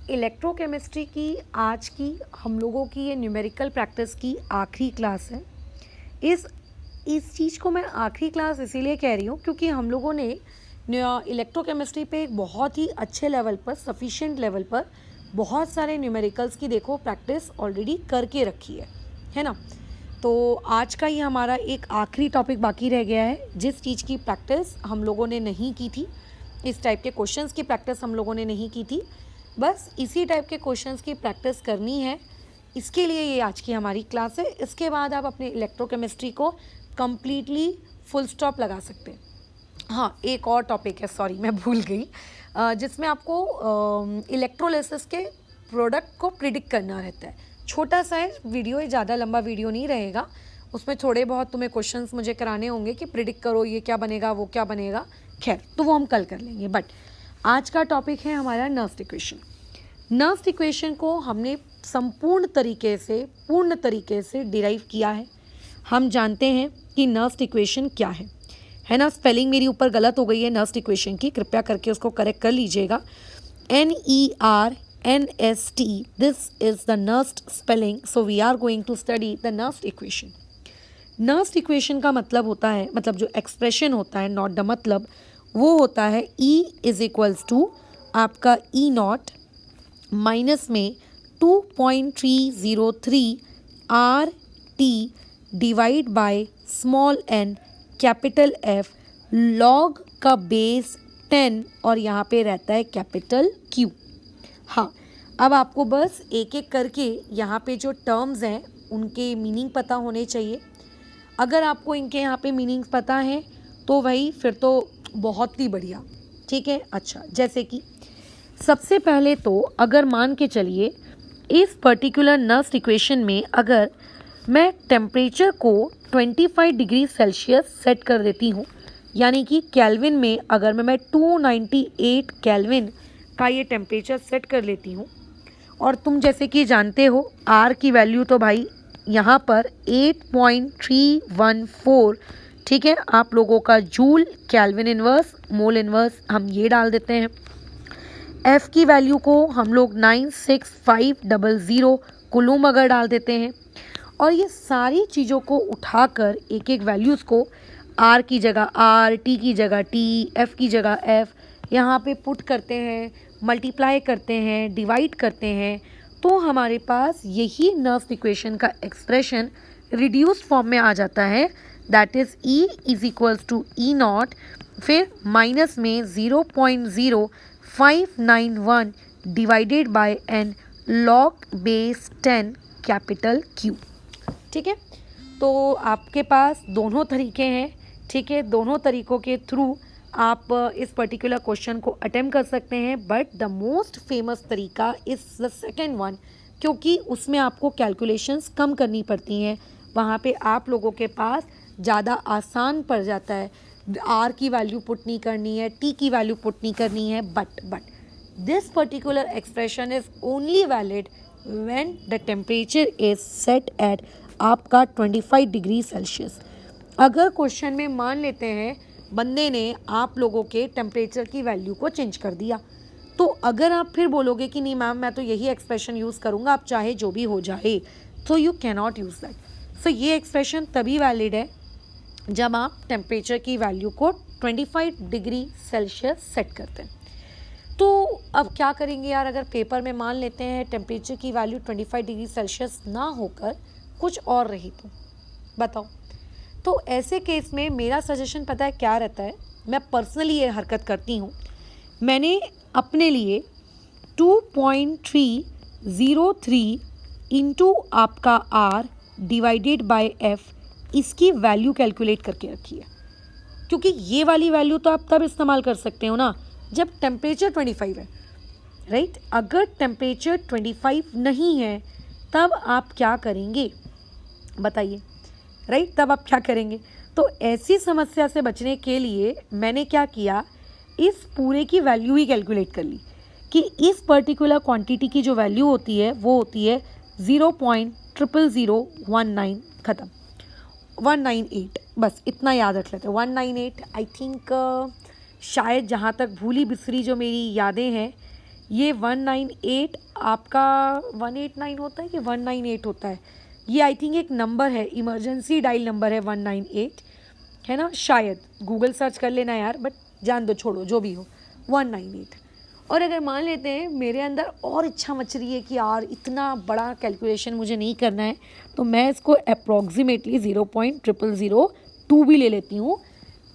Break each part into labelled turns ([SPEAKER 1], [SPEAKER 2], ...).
[SPEAKER 1] Electrochemistry की आज की हम लोगों की ये न्यूमेरिकल प्रैक्टिस की आखिरी क्लास है। इस चीज़ को मैं आखिरी क्लास इसीलिए कह रही हूँ क्योंकि हम लोगों ने इलेक्ट्रोकेमिस्ट्री पे एक बहुत ही अच्छे लेवल पर, सफिशिएंट लेवल पर बहुत सारे न्यूमेरिकल्स की देखो प्रैक्टिस ऑलरेडी करके रखी है ना। तो आज का ही हमारा एक आखिरी टॉपिक बाकी रह गया है जिस चीज़ की प्रैक्टिस हम लोगों ने नहीं की थी। इस टाइप के क्वेश्चंस की प्रैक्टिस हम लोगों ने नहीं की थी, बस इसी टाइप के क्वेश्चंस की प्रैक्टिस करनी है। इसके लिए ये आज की हमारी क्लास है। इसके बाद आप अपने इलेक्ट्रोकेमिस्ट्री को कम्प्लीटली फुल स्टॉप लगा सकते हैं। हाँ, एक और टॉपिक है, सॉरी मैं भूल गई, जिसमें आपको इलेक्ट्रोलिसिस के प्रोडक्ट को प्रिडिक्ट करना रहता है। छोटा सा है वीडियो, ये ज़्यादा लंबा वीडियो नहीं रहेगा। उसमें थोड़े बहुत तुम्हें क्वेश्चंस मुझे कराने होंगे कि प्रिडिक्ट करो ये क्या बनेगा, वो क्या बनेगा। खैर, तो वो हम कल कर लेंगे। बट आज का टॉपिक है हमारा नर्व्स इक्वेशन। नर्व्स इक्वेशन को हमने संपूर्ण तरीके से, पूर्ण तरीके से डिराइव किया है। हम जानते हैं कि नर्व्स इक्वेशन क्या है ना। स्पेलिंग मेरी ऊपर गलत हो गई है नर्व्स इक्वेशन की, कृपया करके उसको करेक्ट कर लीजिएगा। NERNST, this is the Nernst spelling, so we are going to study the Nernst equation. Nernst equation का मतलब होता है, मतलब जो एक्सप्रेशन होता है, नॉट द मतलब, वो होता है E इज इक्वल्स टू आपका E नॉट माइनस में 2.303 RT divide by small n capital F log का बेस 10 और यहाँ पे रहता है कैपिटल Q। हाँ, अब आपको बस एक एक करके यहाँ पे जो टर्म्स हैं उनके मीनिंग पता होने चाहिए। अगर आपको इनके यहाँ पे मीनिंग्स पता है तो भाई फिर तो बहुत ही बढ़िया, ठीक है। अच्छा, जैसे कि सबसे पहले तो अगर मान के चलिए इस पर्टिकुलर नर्व्स इक्वेशन में अगर मैं टेम्परेचर को 25 डिग्री सेल्सियस सेट कर देती हूँ, यानी कि केल्विन में अगर मैं 298 केल्विन का ये टेम्परेचर सेट कर लेती हूँ, और तुम जैसे कि जानते हो आर की वैल्यू तो भाई यहाँ पर 8.314, ठीक है। आप लोगों का joule, kelvin inverse, mole inverse हम ये डाल देते हैं। एफ की वैल्यू को हम लोग 96500 कुलूम अगर डाल देते हैं, और ये सारी चीज़ों को उठाकर एक एक वैल्यूज़ को आर की जगह आर, टी की जगह टी, एफ की जगह एफ यहाँ पे पुट करते हैं, मल्टीप्लाई करते हैं, डिवाइड करते हैं, तो हमारे पास यही नर्व्स इक्वेशन का एक्सप्रेशन रिड्यूस फॉर्म में आ जाता है। That is E is equals to E naught, फिर माइनस में 0.0591 divided by n log base 10 capital Q, ठीक है। तो आपके पास दोनों तरीके हैं, ठीक है। दोनों तरीक़ों के थ्रू आप इस पर्टिकुलर क्वेश्चन को अटेम्प्ट कर सकते हैं, बट द मोस्ट फेमस तरीका इज़ द सेकेंड वन, क्योंकि उसमें आपको कैलकुलेशंस कम करनी पड़ती हैं। वहाँ पे आप लोगों के पास ज़्यादा आसान पड़ जाता है। आर की वैल्यू पुट नहीं करनी है, टी की वैल्यू पुट नहीं करनी है, but this particular expression is only valid when the temperature is set at आपका 25 डिग्री सेल्सियस। अगर क्वेश्चन में मान लेते हैं बंदे ने आप लोगों के टेम्परेचर की वैल्यू को चेंज कर दिया, तो अगर आप फिर बोलोगे कि नहीं मैम मैं तो यही एक्सप्रेशन यूज़ करूँगा, आप चाहे जो भी हो जाए, तो you can not use that. So ये एक्सप्रेशन तभी वैलिड है जब आप टेम्परेचर की वैल्यू को 25 डिग्री सेल्सियस सेट करते हैं। तो अब क्या करेंगे यार, अगर पेपर में मान लेते हैं टेम्परेचर की वैल्यू 25 डिग्री सेल्सियस ना होकर कुछ और रही, तो बताओ। तो ऐसे केस में मेरा सजेशन पता है क्या रहता है, मैं पर्सनली ये हरकत करती हूँ। मैंने अपने लिए 2.303 इंटू आपका आर डिवाइडेड बाय एफ, इसकी वैल्यू कैलकुलेट करके रखी है, क्योंकि ये वाली वैल्यू तो आप तब इस्तेमाल कर सकते हो ना जब टेम्परेचर 25 है, राइट। अगर टेम्परेचर 25 नहीं है तब आप क्या करेंगे बताइए, राइट। तब आप क्या करेंगे। तो ऐसी समस्या से बचने के लिए मैंने क्या किया, इस पूरे की वैल्यू ही कैलकुलेट कर ली कि इस पर्टिकुलर क्वांटिटी की जो वैल्यू होती है वो होती है 0.00019, ख़त्म, 198, बस इतना याद रख लेते हैं 198। आई थिंक शायद जहाँ तक भूली बिसरी जो मेरी यादें हैं ये 198 आपका 189 होता है कि 198 होता है, ये आई थिंक एक नंबर है, इमरजेंसी डायल नंबर है 198, है ना, शायद गूगल सर्च कर लेना यार, बट जान दो, छोड़ो जो भी हो, 198। और अगर मान लेते हैं मेरे अंदर और इच्छा मच रही है कि यार इतना बड़ा कैलकुलेशन मुझे नहीं करना है, तो मैं इसको अप्रॉक्सीमेटली 0.0002 भी ले लेती हूँ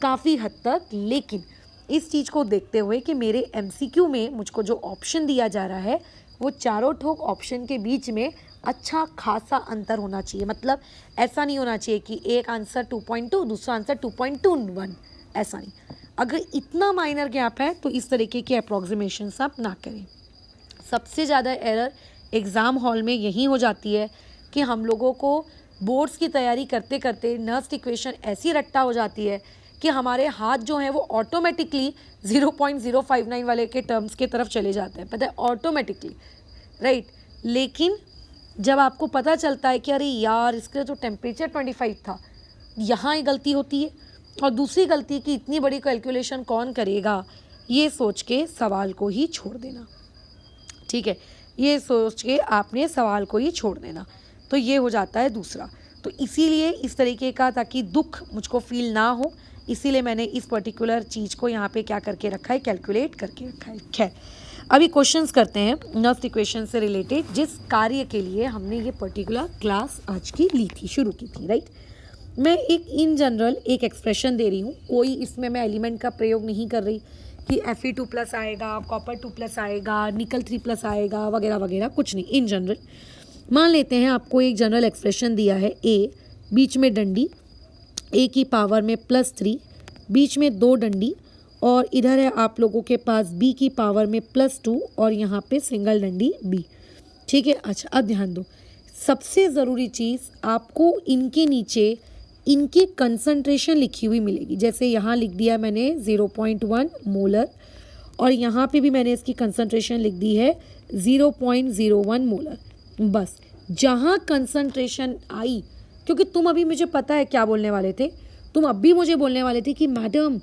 [SPEAKER 1] काफ़ी हद तक। लेकिन इस चीज़ को देखते हुए कि मेरे एमसीक्यू में मुझको जो ऑप्शन दिया जा रहा है वो चारों ठोक ऑप्शन के बीच में अच्छा खासा अंतर होना चाहिए। मतलब ऐसा नहीं होना चाहिए कि एक आंसर 2.2 दूसरा आंसर 2.21, ऐसा नहीं। अगर इतना माइनर गैप है तो इस तरीके के अप्रॉक्सीमेशंस आप ना करें। सबसे ज़्यादा एरर एग्ज़ाम हॉल में यही हो जाती है कि हम लोगों को बोर्ड्स की तैयारी करते करते नर्व्स इक्वेशन ऐसी रट्टा हो जाती है कि हमारे हाथ जो हैं वो ऑटोमेटिकली 0.059 वाले के टर्म्स के तरफ चले जाते हैं, पता है, ऑटोमेटिकली, राइट। लेकिन जब आपको पता चलता है कि अरे यार इसका तो टेम्परेचर 25 था, यहाँ ही गलती होती है। और दूसरी गलती कि इतनी बड़ी कैलकुलेशन कौन करेगा, ये सोच के सवाल को ही छोड़ देना, ठीक है, ये सोच के आपने सवाल को ही छोड़ देना, तो ये हो जाता है दूसरा। तो इसीलिए इस तरीके का, ताकि दुख मुझको फील ना हो, इसीलिए मैंने इस पर्टिकुलर चीज़ को यहाँ पे क्या करके रखा है, कैलकुलेट करके रखा है। खैर, अभी क्वेश्चंस करते हैं नर्व्स इक्वेशन से रिलेटेड, जिस कार्य के लिए हमने ये पर्टिकुलर क्लास आज की ली थी, शुरू की थी, राइट। मैं एक इन जनरल एक एक्सप्रेशन दे रही हूँ, कोई इसमें मैं एलिमेंट का प्रयोग नहीं कर रही कि Fe2+ आएगा, कॉपर 2+ आएगा, निकल 3+ आएगा, वगैरह वगैरह, कुछ नहीं। इन जनरल मान लेते हैं आपको एक जनरल एक्सप्रेशन दिया है, ए बीच में डंडी a की पावर में +3, बीच में 2 डंडी, और इधर है आप लोगों के पास b की पावर में +2 और यहाँ पे सिंगल डंडी b, ठीक है। अच्छा, अब ध्यान दो, सबसे ज़रूरी चीज़ आपको इनके नीचे इनकी कंसंट्रेशन लिखी हुई मिलेगी। जैसे यहाँ लिख दिया मैंने 0.1 मोलर, और यहाँ पे भी मैंने इसकी कंसंट्रेशन लिख दी है 0.01 मोलर। बस जहाँ कंसंट्रेशन आई, क्योंकि तुम अभी, मुझे पता है क्या बोलने वाले थे, तुम अभी मुझे बोलने वाले थे कि मैडम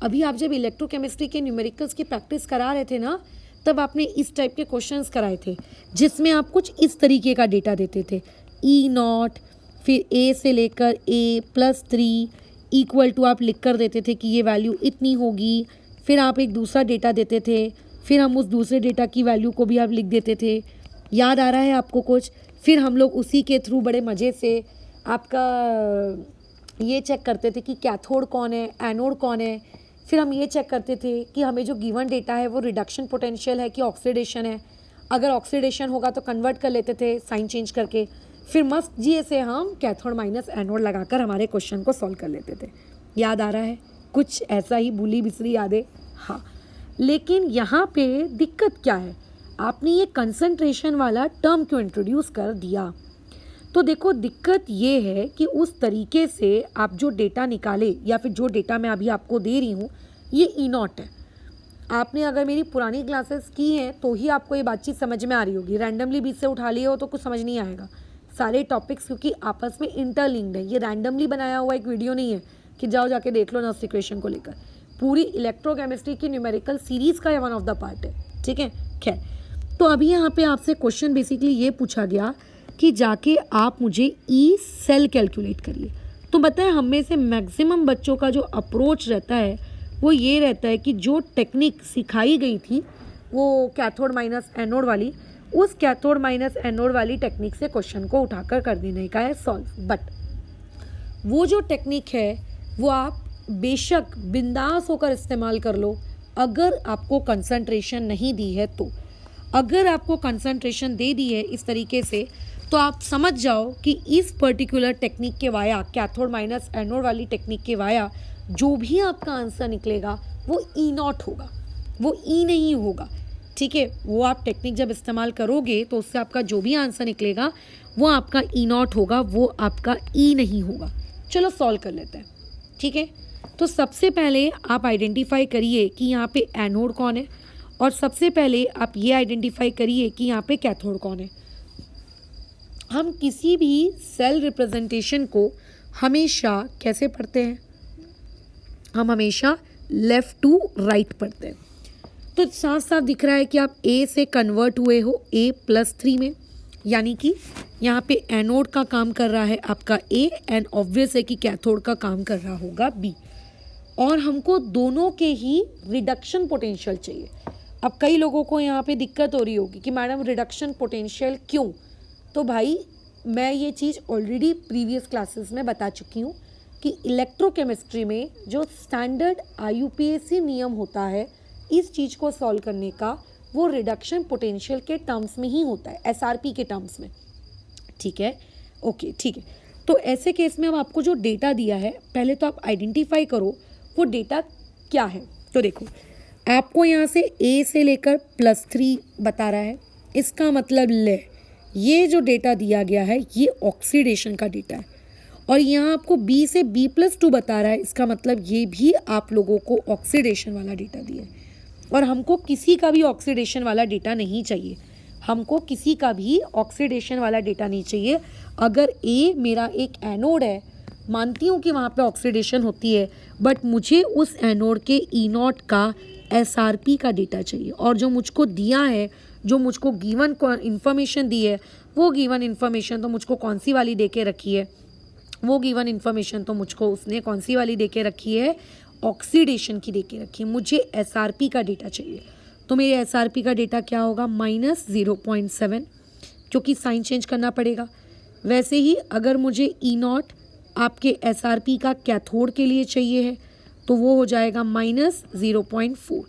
[SPEAKER 1] अभी आप जब इलेक्ट्रोकेमिस्ट्री के न्यूमेरिकल्स की प्रैक्टिस करा रहे थे ना, तब आपने इस टाइप के क्वेश्चंस कराए थे जिसमें आप कुछ इस तरीके का डेटा देते थे, E0, फिर a से लेकर a+3 इक्वल टू आप लिख कर देते थे कि ये वैल्यू इतनी होगी, फिर आप एक दूसरा डेटा देते थे, फिर हम उस दूसरे डेटा की वैल्यू को भी आप लिख देते थे। याद आ रहा है आपको कुछ? फिर हम लोग उसी के थ्रू बड़े मज़े से आपका ये चेक करते थे कि कैथोड कौन है, एनोड कौन है। फिर हम ये चेक करते थे कि हमें जो गिवन डेटा है वो रिडक्शन पोटेंशियल है कि ऑक्सीडेशन है। अगर ऑक्सीडेशन होगा तो कन्वर्ट कर लेते थे साइन चेंज करके। फिर मस्त जी से हम कैथोड माइनस एनोड लगाकर हमारे क्वेश्चन को सॉल्व कर लेते थे। याद आ रहा है कुछ ऐसा ही भूली बिसरी यादें? हाँ, लेकिन यहाँ पे दिक्कत क्या है, आपने ये कंसंट्रेशन वाला टर्म क्यों इंट्रोड्यूस कर दिया? तो देखो, दिक्कत ये है कि उस तरीके से आप जो डेटा निकाले, या फिर जो डेटा मैं अभी आपको दे रही हूँ, ये E0 है। आपने अगर मेरी पुरानी क्लासेस की हैं तो ही आपको ये बातचीत समझ में आ रही होगी। रैंडमली बीच से उठा लिए हो तो कुछ समझ नहीं आएगा। सारे टॉपिक्स क्योंकि आपस में इंटरलिंक्ड है, ये रैंडमली बनाया हुआ एक वीडियो नहीं है कि जाओ जाके देख लो नर्व्स इक्वेशन को लेकर। पूरी इलेक्ट्रोकेमिस्ट्री की न्यूमेरिकल सीरीज़ का ये वन ऑफ द पार्ट है, ठीक है। खैर, तो अभी यहाँ पे आपसे क्वेश्चन बेसिकली ये पूछा गया कि जाके आप मुझे ई सेल कैलकुलेट करिए। तो बताएं, हम में से मैक्सिमम बच्चों का जो अप्रोच रहता है वो ये रहता है कि जो टेक्निक सिखाई गई थी वो कैथोड माइनस एनोड वाली, उस कैथोड माइनस एनोड वाली टेक्निक से क्वेश्चन को उठाकर कर देने का है सॉल्व। बट वो जो टेक्निक है वो आप बेशक बिंदास होकर इस्तेमाल कर लो अगर आपको कंसंट्रेशन नहीं दी है तो। अगर आपको कंसंट्रेशन दे दी है इस तरीके से तो आप समझ जाओ कि इस पर्टिकुलर टेक्निक के वाया, कैथोड माइनस एनोड वाली टेक्निक के वाया, जो भी आपका आंसर निकलेगा वो E0 होगा, वो E नहीं होगा, ठीक है। वो आप टेक्निक जब इस्तेमाल करोगे तो उससे आपका जो भी आंसर निकलेगा वो आपका E0 होगा, वो आपका E नहीं होगा। चलो सॉल्व कर लेते हैं, ठीक है। तो सबसे पहले आप आइडेंटिफाई करिए कि यहाँ पे एनोड कौन है, और सबसे पहले आप ये आइडेंटिफाई करिए कि यहाँ पे कैथोड कौन है। हम किसी भी सेल रिप्रेजेंटेशन को हमेशा कैसे पढ़ते हैं? हम हमेशा लेफ़्ट टू राइट पढ़ते हैं। तो साफ साफ दिख रहा है कि आप ए से कन्वर्ट हुए हो A+3 में, यानी कि यहाँ पे एनोड का काम कर रहा है आपका ए एंड ऑब्वियस है कि कैथोड का काम कर रहा होगा बी। और हमको दोनों के ही रिडक्शन पोटेंशियल चाहिए। अब कई लोगों को यहाँ पे दिक्कत हो रही होगी कि मैडम रिडक्शन पोटेंशियल क्यों? तो भाई मैं ये चीज़ ऑलरेडी प्रीवियस क्लासेस में बता चुकी हूँ कि इलेक्ट्रोकेमिस्ट्री में जो स्टैंडर्ड IUPAC नियम होता है इस चीज़ को सॉल्व करने का, वो रिडक्शन पोटेंशियल के टर्म्स में ही होता है, SRP के टर्म्स में। ठीक है, ओके ठीक है। तो ऐसे केस में अब आपको जो डेटा दिया है पहले तो आप आइडेंटिफाई करो वो डेटा क्या है। तो देखो आपको यहाँ से A से लेकर +3 बता रहा है, इसका मतलब ले ये जो डेटा दिया गया है ये ऑक्सीडेशन का डेटा है। और यहाँ आपको B से B+2 बता रहा है, इसका मतलब ये भी आप लोगों को ऑक्सीडेशन वाला डेटा दिया है। और हमको किसी का भी ऑक्सीडेशन वाला डेटा नहीं चाहिए, हमको किसी का भी ऑक्सीडेशन वाला डेटा नहीं चाहिए। अगर A मेरा एक एनोड है, मानती हूँ कि वहाँ पे ऑक्सीडेशन होती है, बट मुझे उस एनोड के E0 का SRP का डेटा चाहिए। और जो मुझको दिया है, जो मुझको गिवन इन्फॉर्मेशन दी है, वो गिवन इन्फॉर्मेशन तो मुझको कौन सी वाली दे के रखी है, वो गिवन इन्फॉर्मेशन तो मुझको उसने कौन सी वाली दे के रखी है, ऑक्सीडेशन की दे के रखी है। मुझे SRP का डेटा चाहिए, तो मेरे SRP का डेटा क्या होगा -0.7, क्योंकि साइन चेंज करना पड़ेगा। वैसे ही अगर मुझे E0 आपके SRP का कैथोड के लिए चाहिए है तो वो हो जाएगा -0.4।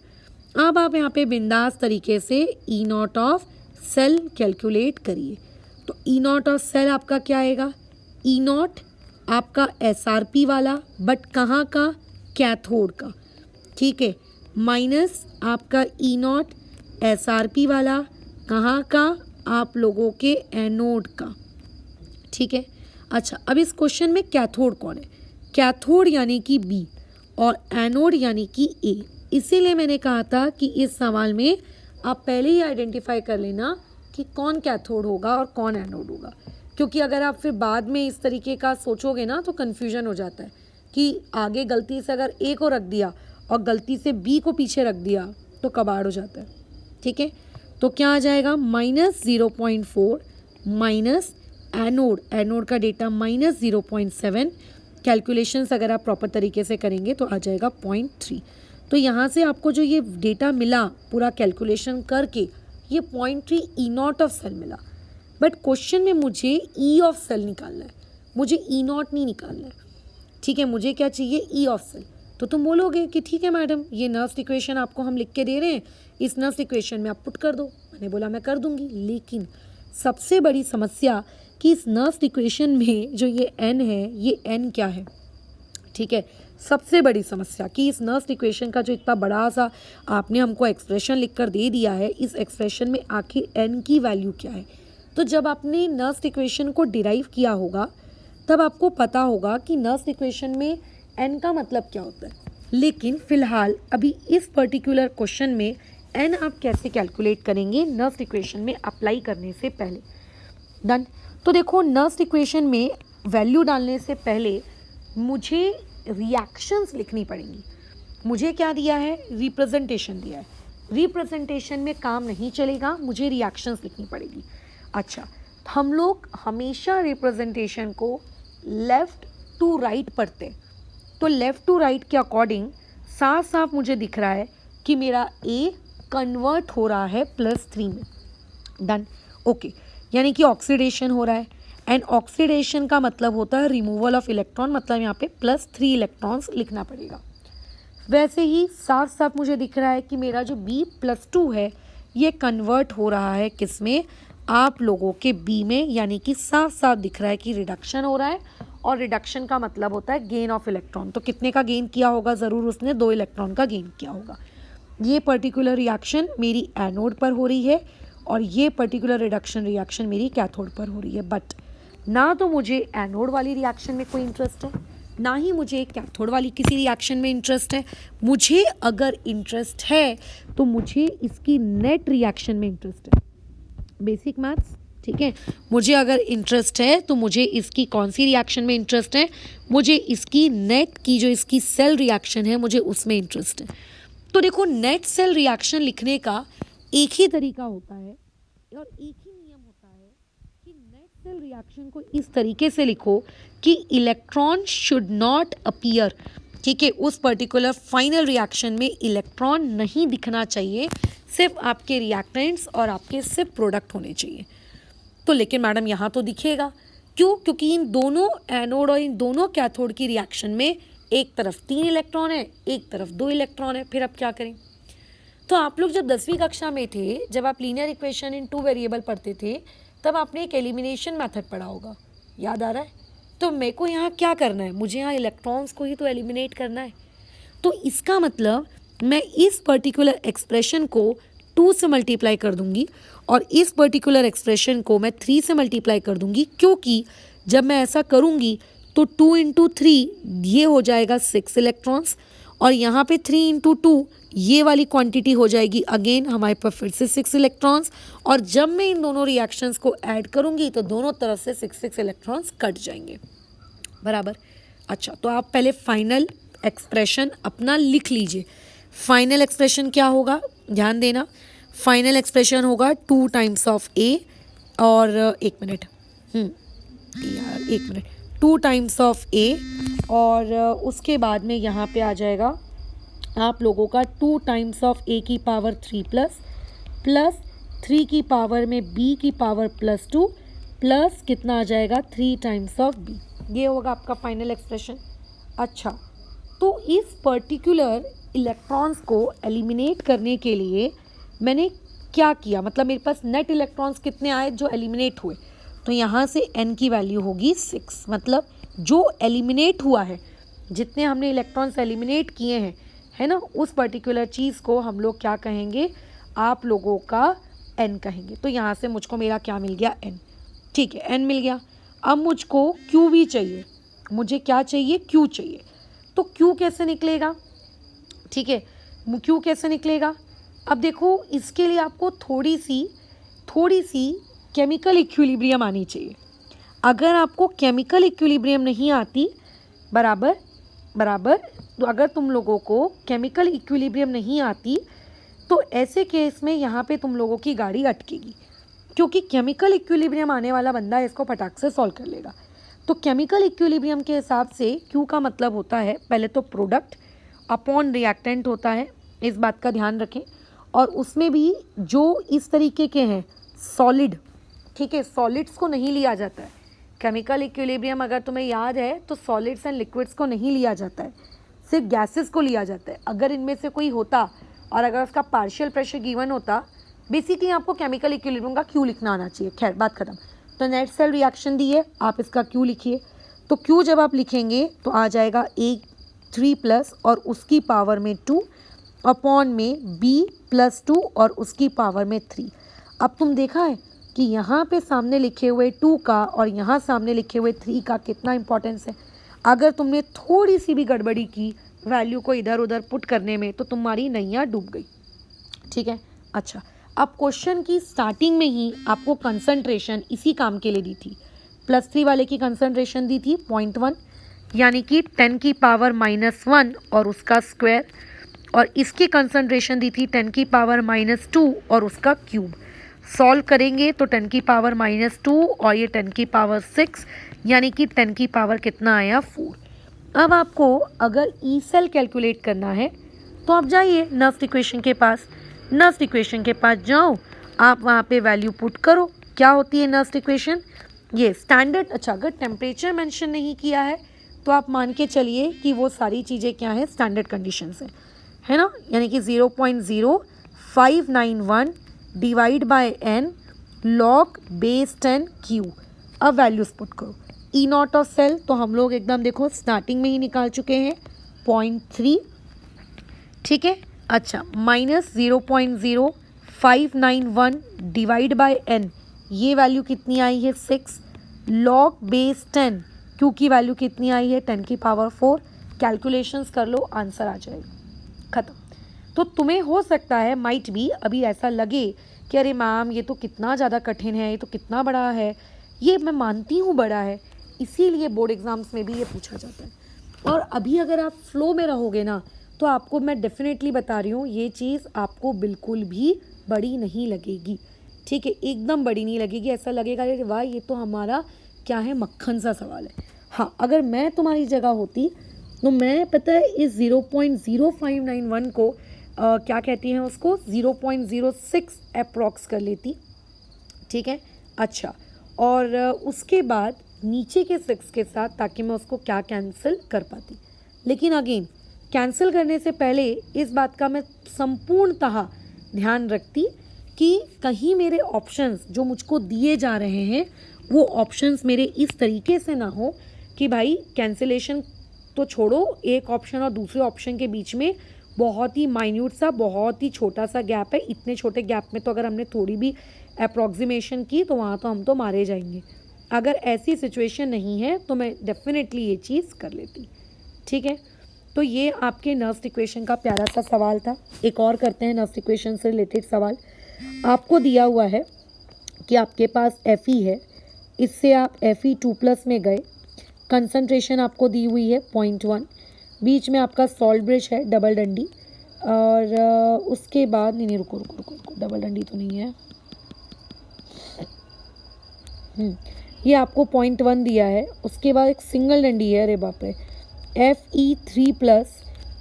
[SPEAKER 1] अब आप यहाँ पे बिंदास तरीके से E0 ऑफ सेल कैलकुलेट करिए। तो E0 ऑफ सेल आपका क्या आएगा, E0 आपका SRP वाला, बट कहाँ का, कैथोड का, ठीक है, माइनस आपका E0 SRP वाला कहाँ का, आप लोगों के एनोड का। ठीक है, अच्छा अब इस क्वेश्चन में कैथोड कौन है, कैथोड यानी कि B और एनोड यानी कि A। इसीलिए मैंने कहा था कि इस सवाल में आप पहले ही आइडेंटिफाई कर लेना कि कौन कैथोड होगा और कौन एनोड होगा, क्योंकि अगर आप फिर बाद में इस तरीके का सोचोगे ना तो कन्फ्यूजन हो जाता है कि आगे गलती से अगर A को रख दिया और गलती से B को पीछे रख दिया तो कबाड़ हो जाता है। ठीक है, तो क्या आ जाएगा -0.4 माइनस एनोड, एनोड का डेटा -0.7, कैलकुलेशंस अगर आप प्रॉपर तरीके से करेंगे तो आ जाएगा 0.3। तो यहाँ से आपको जो ये डेटा मिला पूरा कैलकुलेशन करके, ये 0.3 E0 ऑफ सेल मिला। बट क्वेश्चन में मुझे E ऑफ सेल निकालना है, मुझे E0 नहीं निकालना है। ठीक है, मुझे क्या चाहिए, E ऑफ सेल। तो तुम बोलोगे कि ठीक है मैडम, ये नर्व्स इक्वेशन आपको हम लिख के दे रहे हैं, इस नर्व्स इक्वेशन में आप पुट कर दो। मैंने बोला मैं कर दूंगी, लेकिन सबसे बड़ी समस्या कि इस नर्व्स इक्वेशन में जो ये n है, ये n क्या है। ठीक है, सबसे बड़ी समस्या कि इस नर्व्स इक्वेशन का जो इतना बड़ा सा आपने हमको एक्सप्रेशन लिख कर दे दिया है, इस एक्सप्रेशन में आखिर n की वैल्यू क्या है। तो जब आपने नर्व्स इक्वेशन को डिराइव किया होगा तब आपको पता होगा कि नर्व्स इक्वेशन में n का मतलब क्या होता है। लेकिन फिलहाल अभी इस पर्टिकुलर क्वेश्चन में n आप कैसे कैलकुलेट करेंगे नर्व्स इक्वेशन में अप्लाई करने से पहले। डन। तो देखो नर्व्स इक्वेशन में वैल्यू डालने से पहले मुझे रिएक्शंस लिखनी पड़ेंगी। मुझे क्या दिया है, रिप्रेजेंटेशन दिया है। रिप्रेजेंटेशन में काम नहीं चलेगा, मुझे रिएक्शंस लिखनी पड़ेगी। अच्छा, हम लोग हमेशा रिप्रेजेंटेशन को लेफ़्ट टू राइट पढ़ते, तो लेफ़्ट टू राइट के अकॉर्डिंग साफ साफ मुझे दिख रहा है कि मेरा A कन्वर्ट हो रहा है +3 में। डन, ओके, यानी कि ऑक्सीडेशन हो रहा है, एंड ऑक्सीडेशन का मतलब होता है रिमूवल ऑफ इलेक्ट्रॉन, मतलब यहाँ पे +3 इलेक्ट्रॉन्स लिखना पड़ेगा। वैसे ही साफ साफ मुझे दिख रहा है कि मेरा जो B+2 है ये कन्वर्ट हो रहा है किस में, आप लोगों के B में, यानी कि साफ साफ दिख रहा है कि रिडक्शन हो रहा है, और रिडक्शन का मतलब होता है गेन ऑफ इलेक्ट्रॉन। तो कितने का गेन किया होगा, ज़रूर उसने 2 इलेक्ट्रॉन का गेन किया होगा। ये पर्टिकुलर रिएक्शन मेरी एनोड पर हो रही है और ये पर्टिकुलर रिएक्शन मेरी कैथोड पर हो रही है। बट ना तो मुझे एनोड वाली रिएक्शन में कोई इंटरेस्ट है, ना ही मुझे कैथोड वाली किसी रिएक्शन में इंटरेस्ट है। मुझे अगर इंटरेस्ट है तो मुझे इसकी नेट रिएक्शन में इंटरेस्ट है। बेसिक मैथ्स, ठीक है। मुझे अगर इंटरेस्ट है तो मुझे इसकी कौन सी रिएक्शन में इंटरेस्ट है, मुझे इसकी नेट की जो इसकी सेल रिएक्शन है मुझे उसमें इंटरेस्ट है। तो देखो नेट सेल रिएक्शन लिखने का एक ही तरीका होता है और एक ही नियम होता है कि नेट सेल रिएक्शन को इस तरीके से लिखो कि इलेक्ट्रॉन शुड नॉट अपीयर, ठीक है, उस पर्टिकुलर फाइनल रिएक्शन में इलेक्ट्रॉन नहीं दिखना चाहिए, सिर्फ आपके रिएक्टेंट्स और आपके सिर्फ प्रोडक्ट होने चाहिए। तो लेकिन मैडम यहाँ तो दिखेगा, क्यों? क्योंकि इन दोनों एनोड और इन दोनों कैथोड की रिएक्शन में एक तरफ 3 इलेक्ट्रॉन है, एक तरफ 2 इलेक्ट्रॉन है। फिर अब क्या करें? तो आप लोग जब 10वीं कक्षा में थे, जब आप लीनियर इक्वेशन इन 2 वेरिएबल पढ़ते थे, तब आपने एक एलिमिनेशन मेथड पढ़ा होगा, याद आ रहा है? तो मेरे को यहाँ क्या करना है? मुझे यहाँ इलेक्ट्रॉन्स को ही तो एलिमिनेट करना है। तो इसका मतलब मैं इस पर्टिकुलर एक्सप्रेशन को 2 से मल्टीप्लाई कर दूंगी और इस पर्टिकुलर एक्सप्रेशन को मैं 3 से मल्टीप्लाई कर दूंगी, क्योंकि जब मैं ऐसा करूंगी तो 2 इंटू 3 ये हो जाएगा 6 इलेक्ट्रॉन्स और यहाँ पे 3 इंटू 2 ये वाली क्वांटिटी हो जाएगी अगेन हमारे पास फिर से 6 इलेक्ट्रॉन्स। और जब मैं इन दोनों रिएक्शंस को ऐड करूंगी तो दोनों तरफ से 6 इलेक्ट्रॉन्स कट जाएंगे, बराबर। अच्छा, तो आप पहले फाइनल एक्सप्रेशन अपना लिख लीजिए। फाइनल एक्सप्रेशन क्या होगा, ध्यान देना। फाइनल एक्सप्रेशन होगा 2 टाइम्स ऑफ ए और एक मिनट 2 टाइम्स ऑफ ए और उसके बाद में यहाँ पे आ जाएगा आप लोगों का 2 टाइम्स ऑफ ए की पावर 3 प्लस 3 की पावर में बी की पावर +2 प्लस कितना आ जाएगा 3 टाइम्स ऑफ बी। ये होगा आपका फाइनल एक्सप्रेशन। अच्छा, तो इस पर्टिकुलर इलेक्ट्रॉन्स को एलिमिनेट करने के लिए मैंने क्या किया, मतलब मेरे पास नेट इलेक्ट्रॉन्स कितने आए जो एलिमिनेट हुए, तो यहाँ से n की वैल्यू होगी 6, मतलब जो एलिमिनेट हुआ है, जितने हमने इलेक्ट्रॉन्स एलिमिनेट किए हैं, है ना, उस पर्टिकुलर चीज़ को हम लोग क्या कहेंगे, आप लोगों का n कहेंगे। तो यहाँ से मुझको मेरा क्या मिल गया, n, ठीक है, n मिल गया। अब मुझको q भी चाहिए, मुझे क्या चाहिए, q चाहिए। तो q कैसे निकलेगा, ठीक है, q कैसे निकलेगा? अब देखो, इसके लिए आपको थोड़ी सी केमिकल इक्विलिब्रियम आनी चाहिए। अगर आपको केमिकल इक्विलिब्रियम नहीं आती, बराबर, तो अगर तुम लोगों को केमिकल इक्विलिब्रियम नहीं आती तो ऐसे केस में यहाँ पे तुम लोगों की गाड़ी अटकेगी, क्योंकि केमिकल इक्विलिब्रियम आने वाला बंदा इसको फटाक से सॉल्व कर लेगा। तो केमिकल इक्विलिब्रियम के हिसाब से Q का मतलब होता है पहले तो प्रोडक्ट अपॉन रिएक्टेंट होता है, इस बात का ध्यान रखें। और उसमें भी जो इस तरीके के हैं सॉलिड, ठीक है, सॉलिड्स को नहीं लिया जाता है। केमिकल इक्विलिब्रियम अगर तुम्हें याद है तो सॉलिड्स एंड लिक्विड्स को नहीं लिया जाता है, सिर्फ गैसेस को लिया जाता है। अगर इनमें से कोई होता और अगर उसका पार्शियल प्रेशर गिवन होता, बेसिकली आपको केमिकल इक्विलिब्रियम का Q लिखना आना चाहिए। खैर, बात खत्म। तो नेट सेल रिएक्शन दी है, आप इसका Q लिखिए। तो Q जब आप लिखेंगे तो आ जाएगा A3+ और उसकी पावर में 2 अपॉन में B+2 और उसकी पावर में 3। अब तुम देखा है कि यहाँ पे सामने लिखे हुए 2 का और यहाँ सामने लिखे हुए 3 का कितना इंपॉर्टेंस है। अगर तुमने थोड़ी सी भी गड़बड़ी की वैल्यू को इधर उधर पुट करने में तो तुम्हारी नैया डूब गई, ठीक है। अच्छा, अब क्वेश्चन की स्टार्टिंग में ही आपको कंसंट्रेशन इसी काम के लिए दी थी। +3 वाले की कंसंट्रेशन दी थी 0.1, यानी कि 10 की पावर -1 और उसका स्क्वायर, और इसकी कंसंट्रेशन दी थी 10 की पावर -2 और उसका क्यूब। सॉल्व करेंगे तो 10 की पावर -2 और ये 10 की पावर 6, यानी कि 10 की पावर कितना आया, 4। अब आपको अगर ई सेल कैलकुलेट करना है तो आप जाइए नर्स्ट इक्वेशन के पास। नर्स्ट इक्वेशन के पास जाओ, आप वहाँ पे वैल्यू पुट करो। क्या होती है नर्स्ट इक्वेशन, ये स्टैंडर्ड। अच्छा, अगर टेम्परेचर मेंशन नहीं किया है तो आप मान के चलिए कि वो सारी चीज़ें क्या है, स्टैंडर्ड कंडीशन है ना, यानी कि 0.0591 divide by n log base 10 Q। अब वैल्यूज पुट करो। E0 ऑफ सेल तो हम लोग एकदम देखो स्टार्टिंग में ही निकाल चुके हैं 0.3, ठीक है। अच्छा, -0.0591 डिवाइड बाय n, ये वैल्यू कितनी आई है, 6 log base 10 Q की वैल्यू कितनी आई है, 10 की पावर 4। कैलकुलेशंस कर लो, आंसर आ जाएगा, खत्म। तो तुम्हें हो सकता है माइट भी अभी ऐसा लगे कि अरे मैम ये तो कितना ज़्यादा कठिन है, ये तो कितना बड़ा है। ये मैं मानती हूँ बड़ा है, इसीलिए बोर्ड एग्जाम्स में भी ये पूछा जाता है। और अभी अगर आप फ्लो में रहोगे ना तो आपको मैं डेफिनेटली बता रही हूँ ये चीज़ आपको बिल्कुल भी बड़ी नहीं लगेगी, ठीक है, एकदम बड़ी नहीं लगेगी। ऐसा लगेगा अरे वाह ये तो हमारा क्या है, मक्खन सा सवाल है। हाँ, अगर मैं तुम्हारी जगह होती तो मैं पता है इस 0.0591 को क्या कहती हैं उसको 0.06 अप्रॉक्स कर लेती, ठीक है। अच्छा, और उसके बाद नीचे के 6 के साथ, ताकि मैं उसको क्या कैंसिल कर पाती। लेकिन अगेन कैंसिल करने से पहले इस बात का मैं संपूर्णतः ध्यान रखती कि कहीं मेरे ऑप्शंस जो मुझको दिए जा रहे हैं वो ऑप्शंस मेरे इस तरीके से ना हो कि भाई कैंसिलेशन तो छोड़ो, एक ऑप्शन और दूसरे ऑप्शन के बीच में बहुत ही माइन्यूट सा, बहुत ही छोटा सा गैप है। इतने छोटे गैप में तो अगर हमने थोड़ी भी अप्रॉक्सीमेशन की तो वहाँ तो हम तो मारे जाएंगे। अगर ऐसी सिचुएशन नहीं है तो मैं डेफिनेटली ये चीज़ कर लेती, ठीक है। तो ये आपके नर्व्स इक्वेशन का प्यारा सा सवाल था। एक और करते हैं नर्व्स इक्वेशन से रिलेटेड सवाल। आपको दिया हुआ है कि आपके पास Fe है, इससे आप Fe2+ में गए, कंसंट्रेशन आपको दी हुई है 0.1, बीच में आपका सॉल्ट ब्रिज है डबल डंडी, और उसके बाद नहीं रुको, डबल डंडी तो नहीं है, ये आपको 0.1 दिया है। उसके बाद एक सिंगल डंडी है, अरे बाप रे, Fe3+,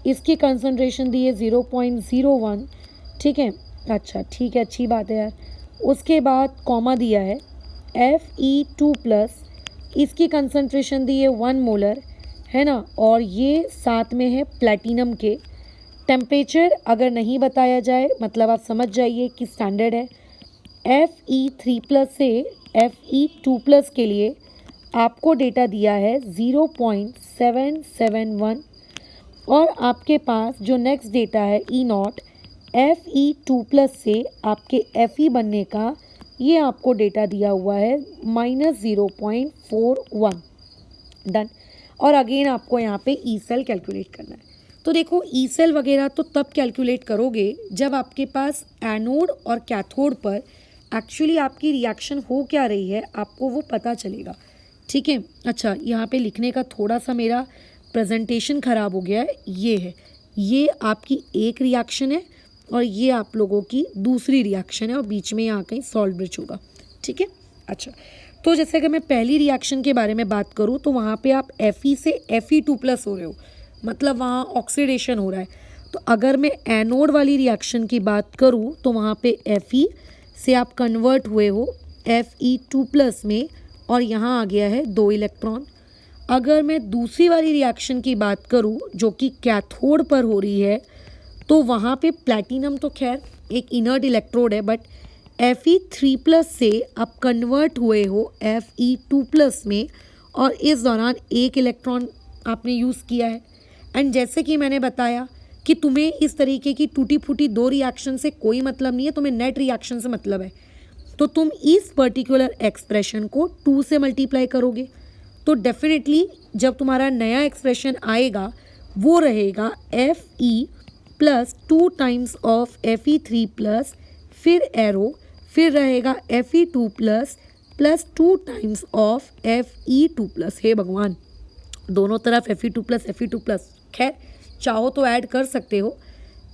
[SPEAKER 1] इसकी कंसंट्रेशन दी है 0.01, ठीक है। अच्छा ठीक है, अच्छी बात है यार। उसके बाद कॉमा दिया है Fe2+, इसकी कंसंट्रेशन दी है 1 मोलर, है ना, और ये साथ में है प्लैटिनम के। टेम्परेचर अगर नहीं बताया जाए मतलब आप समझ जाइए कि स्टैंडर्ड है। Fe3+ से Fe2+ के लिए आपको डेटा दिया है 0.771, और आपके पास जो नेक्स्ट डेटा है E0 Fe2+ से आपके Fe बनने का, ये आपको डेटा दिया हुआ है -0.41। डन। और अगेन आपको यहाँ पे ई सेल कैलकुलेट करना है। तो देखो ई सेल वगैरह तो तब कैलकुलेट करोगे जब आपके पास एनोड और कैथोड पर एक्चुअली आपकी रिएक्शन हो क्या रही है आपको वो पता चलेगा, ठीक है। अच्छा, यहाँ पे लिखने का थोड़ा सा मेरा प्रेजेंटेशन ख़राब हो गया है। ये आपकी एक रिएक्शन है और ये आप लोगों की दूसरी रिएक्शन है, और बीच में यहाँ कहीं सॉल्ट ब्रिज होगा, ठीक है। अच्छा, तो जैसे अगर मैं पहली रिएक्शन के बारे में बात करूँ तो वहाँ पे आप Fe से Fe2+ हो रहे हो, मतलब वहाँ ऑक्सीडेशन हो रहा है। तो अगर मैं एनोड वाली रिएक्शन की बात करूँ तो वहाँ पे Fe से आप कन्वर्ट हुए हो Fe2+ में, और यहाँ आ गया है 2 इलेक्ट्रॉन। अगर मैं दूसरी वाली रिएक्शन की बात करूँ जो कि कैथोड पर हो रही है, तो वहाँ पे प्लैटिनम तो खैर एक इनर्ट इलेक्ट्रोड है, बट Fe3+ से आप कन्वर्ट हुए हो Fe2+ में, और इस दौरान 1 इलेक्ट्रॉन आपने यूज़ किया है। एंड जैसे कि मैंने बताया कि तुम्हें इस तरीके की टूटी फूटी 2 रिएक्शन से कोई मतलब नहीं है, तुम्हें नेट रिएक्शन से मतलब है। तो तुम इस पर्टिकुलर एक्सप्रेशन को 2 से मल्टीप्लाई करोगे, तो डेफिनेटली जब तुम्हारा नया एक्सप्रेशन आएगा वो रहेगा Fe plus 2 times of Fe3+, फिर एरो, फिर रहेगा Fe2+ plus 2 times of Fe2+। हे भगवान, दोनों तरफ Fe2+, खैर चाहो तो ऐड कर सकते हो।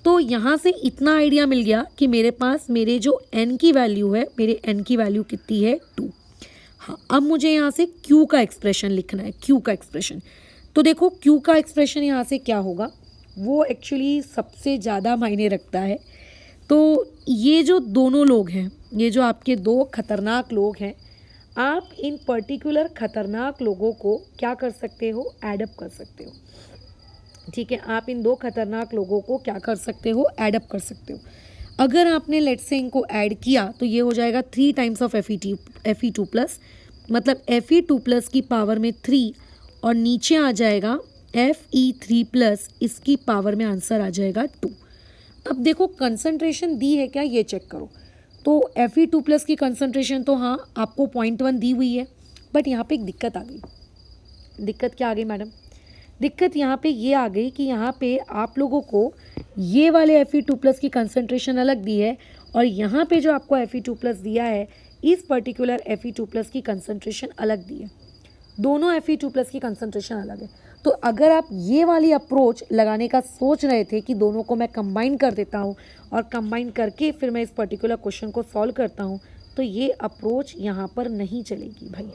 [SPEAKER 1] तो यहाँ से इतना आइडिया मिल गया कि मेरे पास मेरे जो n की वैल्यू है, मेरे n की वैल्यू कितनी है 2। हाँ, अब मुझे यहाँ से Q का एक्सप्रेशन लिखना है, Q का एक्सप्रेशन। तो देखो Q का एक्सप्रेशन यहाँ से क्या होगा, वो एक्चुअली सबसे ज़्यादा मायने रखता है। तो ये जो दोनों लोग हैं, ये जो आपके 2 खतरनाक लोग हैं, आप इन पर्टिकुलर खतरनाक लोगों को क्या कर सकते हो, एडअप कर सकते हो, ठीक है। आप इन 2 खतरनाक लोगों को क्या कर सकते हो, एडअप कर सकते हो। अगर आपने लेट्स से इनको ऐड किया तो ये हो जाएगा 3 टाइम्स ऑफ Fe2+, मतलब Fe2+ की पावर में 3, और नीचे आ जाएगा Fe3+, इसकी पावर में आंसर आ जाएगा 2। अब देखो कंसंट्रेशन दी है क्या, ये चेक करो। तो Fe2+ की कंसंट्रेशन तो हाँ आपको 0.1 दी हुई है, बट यहाँ पे एक दिक्कत आ गई। दिक्कत क्या आ गई मैडम? दिक्कत यहाँ पे ये आ गई कि यहाँ पे आप लोगों को ये वाले Fe2+ की कंसंट्रेशन अलग दी है, और यहाँ पे जो आपको Fe2+ दिया है इस पर्टिकुलर Fe2+ की कंसंट्रेशन अलग दी है। दोनों Fe2+ की कंसंट्रेशन अलग है। तो अगर आप ये वाली अप्रोच लगाने का सोच रहे थे कि दोनों को मैं कंबाइन कर देता हूँ और कंबाइन करके फिर मैं इस पर्टिकुलर क्वेश्चन को सॉल्व करता हूँ, तो ये अप्रोच यहाँ पर नहीं चलेगी भाई।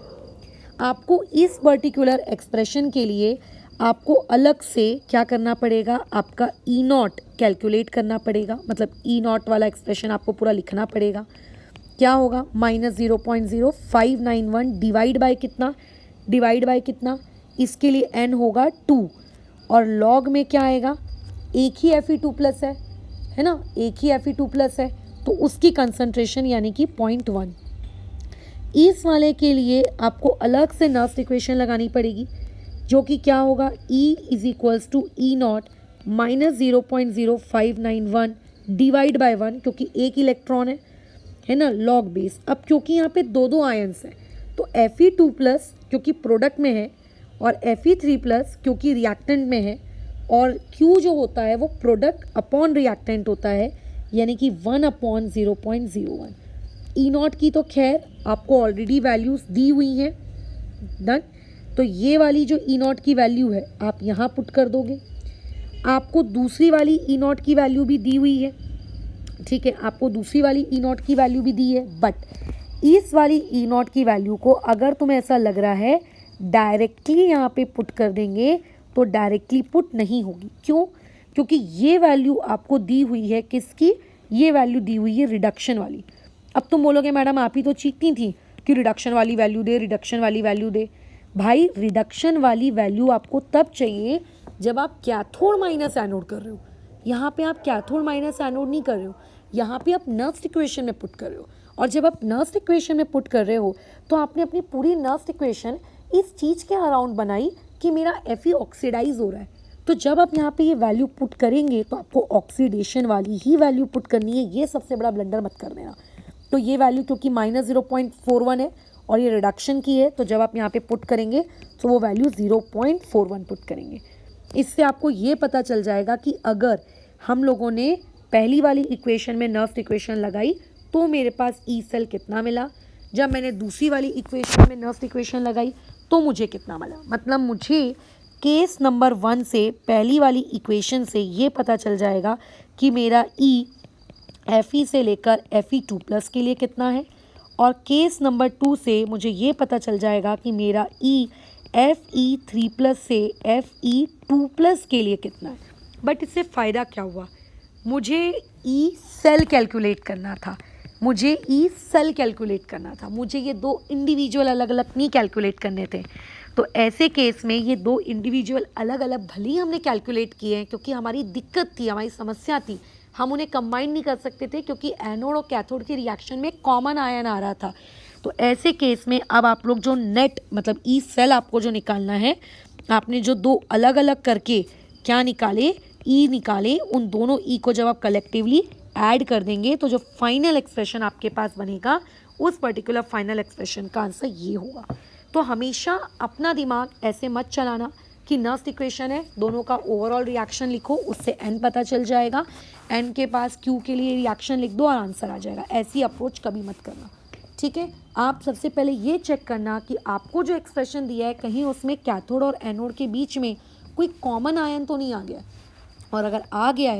[SPEAKER 1] आपको इस पर्टिकुलर एक्सप्रेशन के लिए आपको अलग से क्या करना पड़ेगा, आपका ई नॉट कैलकुलेट करना पड़ेगा, मतलब ई नॉट वाला एक्सप्रेशन आपको पूरा लिखना पड़ेगा। क्या होगा, -0.0591 डिवाइड बाय कितना, इसके लिए n होगा 2 और लॉग में क्या आएगा, एक ही Fe2+ है ना, एक ही Fe2+ है तो उसकी कंसंट्रेशन यानी कि 0.1। इस वाले के लिए आपको अलग से नर्व्स इक्वेशन लगानी पड़ेगी जो कि क्या होगा, E = E0 -0.0591 डिवाइड बाय 1, क्योंकि एक इलेक्ट्रॉन है ना, लॉग बेस। अब क्योंकि यहाँ पे दो आयंस हैं तो Fe2+ क्योंकि प्रोडक्ट में है और Fe3+ क्योंकि रिएक्टेंट में है, और Q जो होता है वो प्रोडक्ट अपॉन रिएक्टेंट होता है, यानी कि 1/0.01। E0 की तो खैर आपको ऑलरेडी वैल्यूज़ दी हुई हैं, डन। तो ये वाली जो E0 की वैल्यू है आप यहाँ पुट कर दोगे। आपको दूसरी वाली E0 की वैल्यू भी दी हुई है, ठीक है, आपको दूसरी वाली E0 की वैल्यू भी दी है, बट इस वाली E0 की वैल्यू को अगर तुम्हें ऐसा लग रहा है डायरेक्टली यहाँ पे पुट कर देंगे तो डायरेक्टली पुट नहीं होगी। क्यों? क्योंकि ये वैल्यू आपको दी हुई है किसकी, ये वैल्यू दी हुई है रिडक्शन वाली। अब तुम बोलोगे मैडम आप ही तो चीखती थी कि रिडक्शन वाली वैल्यू दे, रिडक्शन वाली वैल्यू दे। भाई रिडक्शन वाली वैल्यू आपको तब चाहिए जब आप कैथोड माइनस एनोड कर रहे हो। यहाँ पे आप कैथोड माइनस एनोड नहीं कर रहे हो, यहाँ पे आप नर्व्स इक्वेशन में पुट कर रहे हो। और जब आप नर्व्स इक्वेशन में पुट कर रहे हो तो आपने अपनी पूरी नर्व्स इक्वेशन इस चीज़ के अराउंड बनाई कि मेरा Fe ऑक्सीडाइज हो रहा है। तो जब आप यहाँ पे ये वैल्यू पुट करेंगे तो आपको ऑक्सीडेशन वाली ही वैल्यू पुट करनी है, ये सबसे बड़ा ब्लंडर मत कर देना। तो ये वैल्यू क्योंकि -0.41 है और ये रिडक्शन की है, तो जब आप यहाँ पे पुट करेंगे तो वो वैल्यू 0.41 पुट करेंगे। इससे आपको ये पता चल जाएगा कि अगर हम लोगों ने पहली वाली इक्वेशन में नर्व्स इक्वेशन लगाई तो मेरे पास ई सेल कितना मिला, जब मैंने दूसरी वाली इक्वेशन में नर्व्स इक्वेशन लगाई तो मुझे कितना मिला। मतलब मुझे केस नंबर 1 से पहली वाली इक्वेशन से ये पता चल जाएगा कि मेरा ई Fe से लेकर Fe2+ के लिए कितना है, और केस नंबर 2 से मुझे ये पता चल जाएगा कि मेरा ई Fe3+ से Fe2+ के लिए कितना है। बट इससे फ़ायदा क्या हुआ, मुझे ई सेल कैलकुलेट करना था, मुझे ये दो इंडिविजुअल अलग अलग नहीं कैलकुलेट करने थे। तो ऐसे केस में ये दो इंडिविजुअल अलग अलग भले ही हमने कैलकुलेट किए हैं क्योंकि हमारी दिक्कत थी, हमारी समस्या थी, हम उन्हें कंबाइन नहीं कर सकते थे क्योंकि एनोड और कैथोड के रिएक्शन में कॉमन आयन आ रहा था। तो ऐसे केस में अब आप लोग जो नेट मतलब ई सेल आपको जो निकालना है, आपने जो दो अलग अलग करके क्या निकाले, ई निकाले, उन दोनों ई को जब आप कलेक्टिवली ऐड कर देंगे तो जो फाइनल एक्सप्रेशन आपके पास बनेगा उस पर्टिकुलर फाइनल एक्सप्रेशन का आंसर ये होगा। तो हमेशा अपना दिमाग ऐसे मत चलाना कि नर्व्स इक्वेशन है, दोनों का ओवरऑल रिएक्शन लिखो, उससे n पता चल जाएगा, n के पास q के लिए रिएक्शन लिख दो और आंसर आ जाएगा। ऐसी अप्रोच कभी मत करना, ठीक है। आप सबसे पहले ये चेक करना कि आपको जो एक्सप्रेशन दिया है कहीं उसमें कैथोड और एनोड के बीच में कोई कॉमन आयन तो नहीं आ गया, और अगर आ गया है